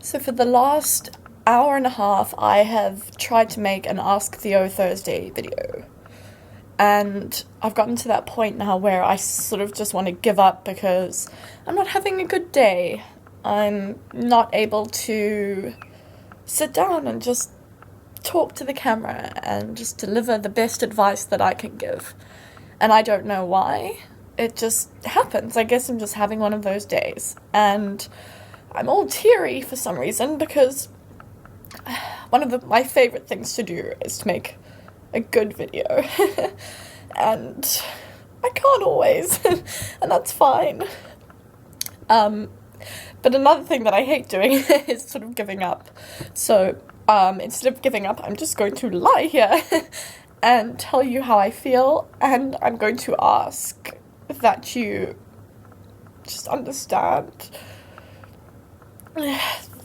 So for the last hour and a half, I have tried to make an Ask Theo Thursday video. And I've gotten to that point now where I sort of just want to give up because I'm not having a good day. I'm not able to sit down and just talk to the camera and just deliver the best advice that I can give. And I don't know why. It just happens. I guess I'm just having one of those days. And I'm all teary for some reason because one of my favorite things to do is to make a good video. And I can't always, and that's fine. But another thing that I hate doing is sort of giving up. So instead of giving up, I'm just going to lie here and tell you how I feel, and I'm going to ask that you just understand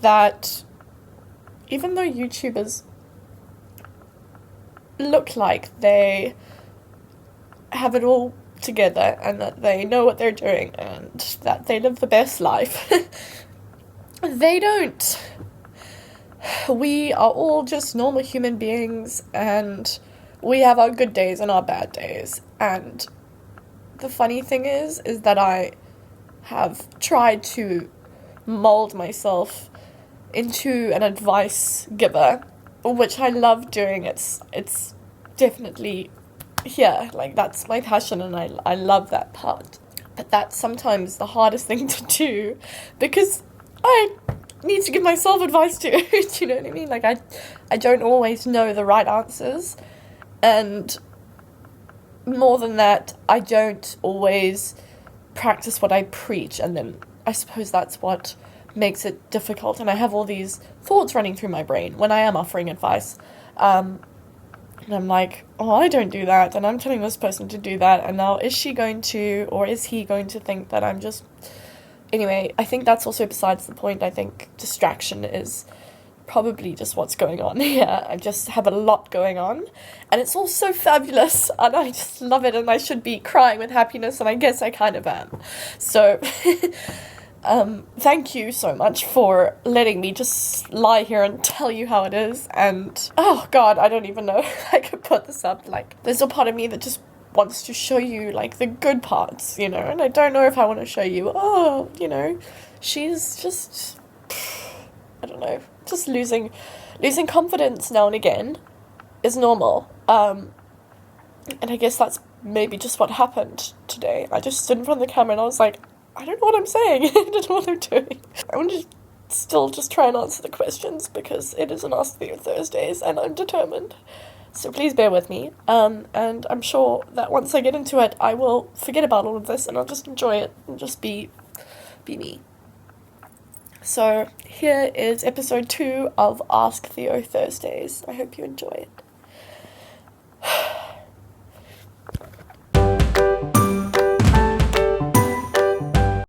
that even though YouTubers look like they have it all together and that they know what they're doing and that they live the best life, they don't. We are all just normal human beings, and we have our good days and our bad days. And the funny thing is that I have tried to mold myself into an advice giver, which I love doing. It's definitely here, like that's my passion, and I love that part. But that's sometimes the hardest thing to do because I need to give myself advice too. Do you know what I mean? Like I don't always know the right answers, and more than that, I don't always practice what I preach, and then I suppose that's what makes it difficult. And I have all these thoughts running through my brain when I am offering advice, and I'm like, oh, I don't do that, and I'm telling this person to do that, and now is she going to, or is he going to think that I'm just... Anyway, I think that's also besides the point. I think distraction is probably just what's going on here. I just have a lot going on, and it's all so fabulous, and I just love it, and I should be crying with happiness, and I guess I kind of am. So, thank you so much for letting me just lie here and tell you how it is, and oh god, I don't even know if I could put this up. Like, there's a part of me that just wants to show you, like, the good parts, you know, and I don't know if I want to show you, oh, you know, she's just, I don't know, just losing confidence now and again is normal, and I guess that's maybe just what happened today. I just stood in front of the camera and I was like, I don't know what I'm saying, I don't know what I'm doing. I want to still just try and answer the questions because it is an Ask Theo Thursdays and I'm determined. So please bear with me, and I'm sure that once I get into it, I will forget about all of this and I'll just enjoy it and just be me. So here is episode 2 of Ask Theo Thursdays. I hope you enjoy it.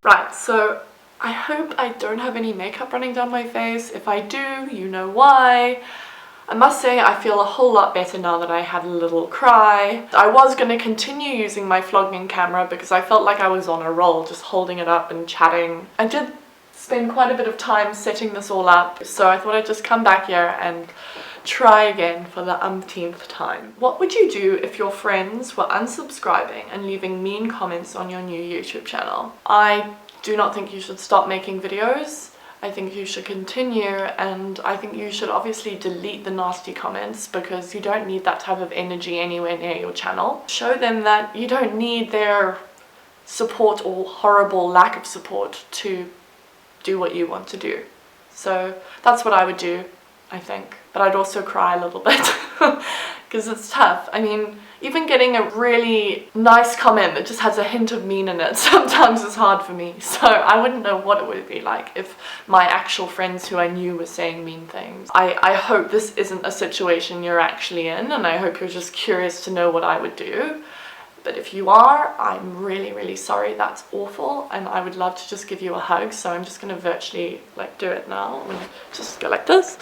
Right, so I hope I don't have any makeup running down my face. If I do, you know why. I must say I feel a whole lot better now that I had a little cry. I was going to continue using my vlogging camera because I felt like I was on a roll, just holding it up and chatting. I did spend quite a bit of time setting this all up, so I thought I'd just come back here and try again for the umpteenth time. What would you do if your friends were unsubscribing and leaving mean comments on your new YouTube channel? I do not think you should stop making videos. I think you should continue, and I think you should obviously delete the nasty comments because you don't need that type of energy anywhere near your channel. Show them that you don't need their support or horrible lack of support to do what you want to do. So that's what I would do, I think. But I'd also cry a little bit because it's tough. I mean, even getting a really nice comment that just has a hint of mean in it sometimes is hard for me. So I wouldn't know what it would be like if my actual friends who I knew were saying mean things. I hope this isn't a situation you're actually in, and I hope you're just curious to know what I would do. But if you are, I'm really, really sorry. That's awful, and I would love to just give you a hug. So I'm just going to virtually like do it now and just go like this.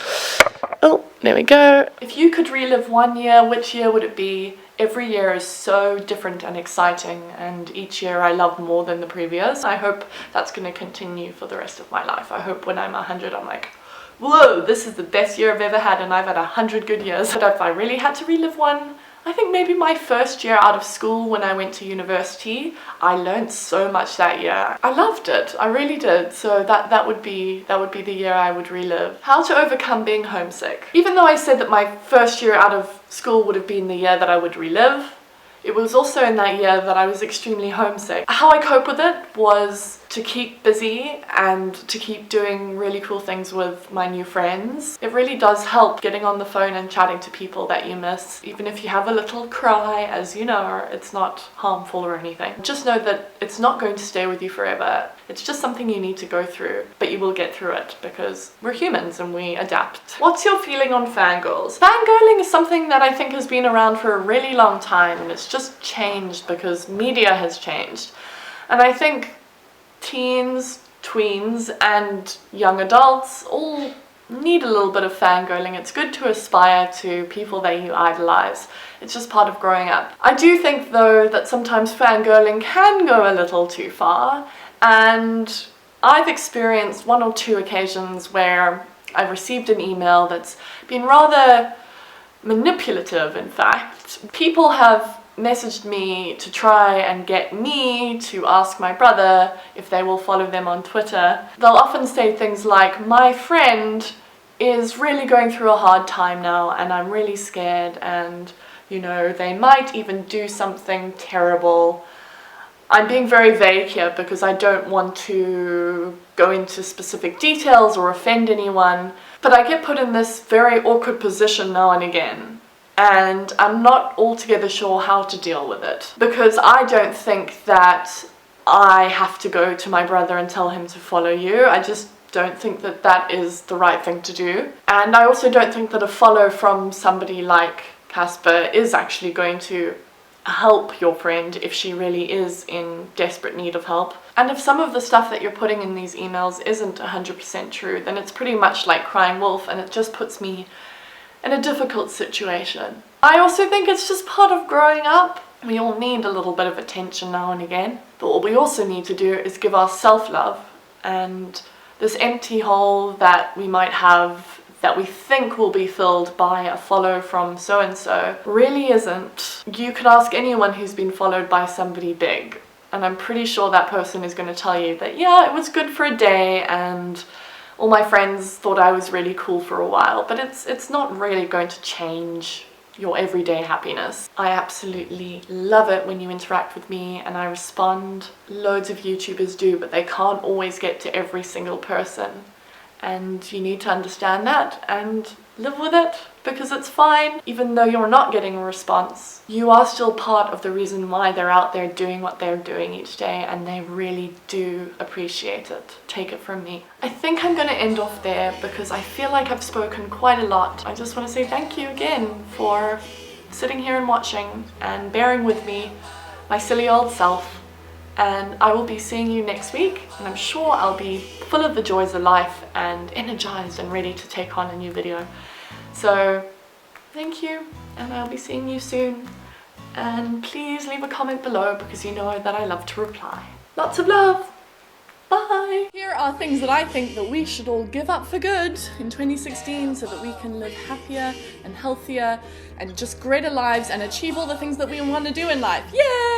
Oh, there we go. If you could relive one year, which year would it be? Every year is so different and exciting, and each year I love more than the previous. I hope that's going to continue for the rest of my life. I hope when I'm 100 I'm like, whoa, this is the best year I've ever had, and I've had 100 good years. But if I really had to relive one, I think maybe my first year out of school when I went to university. I learned so much that year. I loved it, I really did. So that would be the year I would relive. How to overcome being homesick. Even though I said that my first year out of school would have been the year that I would relive, it was also in that year that I was extremely homesick. How I cope with it was to keep busy and to keep doing really cool things with my new friends. It really does help getting on the phone and chatting to people that you miss. Even if you have a little cry, as you know, it's not harmful or anything. Just know that it's not going to stay with you forever. It's just something you need to go through, but you will get through it because we're humans and we adapt. What's your feeling on fangirls? Fangirling is something that I think has been around for a really long time, and it's just changed because media has changed. And I think teens, tweens, and young adults all need a little bit of fangirling. It's good to aspire to people that you idolize. It's just part of growing up. I do think though that sometimes fangirling can go a little too far, and I've experienced 1 or 2 occasions where I've received an email that's been rather manipulative, in fact. People have messaged me to try and get me to ask my brother if they will follow them on Twitter. They'll often say things like, my friend is really going through a hard time now and I'm really scared, and you know, they might even do something terrible. I'm being very vague here because I don't want to go into specific details or offend anyone, but I get put in this very awkward position now and again. And I'm not altogether sure how to deal with it, because I don't think that I have to go to my brother and tell him to follow you. I just don't think that that is the right thing to do. And I also don't think that a follow from somebody like Casper is actually going to help your friend if she really is in desperate need of help. And if some of the stuff that you're putting in these emails isn't 100% true, then it's pretty much like crying wolf, and it just puts me in a difficult situation. I also think it's just part of growing up. We all need a little bit of attention now and again, but what we also need to do is give our self-love, and this empty hole that we might have that we think will be filled by a follow from so-and-so really isn't. You could ask anyone who's been followed by somebody big, and I'm pretty sure that person is going to tell you that, yeah, it was good for a day and all my friends thought I was really cool for a while, but it's not really going to change your everyday happiness. I absolutely love it when you interact with me and I respond. Loads of YouTubers do, but they can't always get to every single person. And you need to understand that and live with it, because it's fine. Even though you're not getting a response, you are still part of the reason why they're out there doing what they're doing each day, and they really do appreciate it. Take it from me. I think I'm going to end off there because I feel like I've spoken quite a lot. I just want to say thank you again for sitting here and watching and bearing with me, my silly old self. And I will be seeing you next week, and I'm sure I'll be full of the joys of life and energized and ready to take on a new video. So thank you, and I'll be seeing you soon. And please leave a comment below because you know that I love to reply. Lots of love! Bye! Here are things that I think that we should all give up for good in 2016 so that we can live happier and healthier and just greater lives and achieve all the things that we want to do in life. Yay!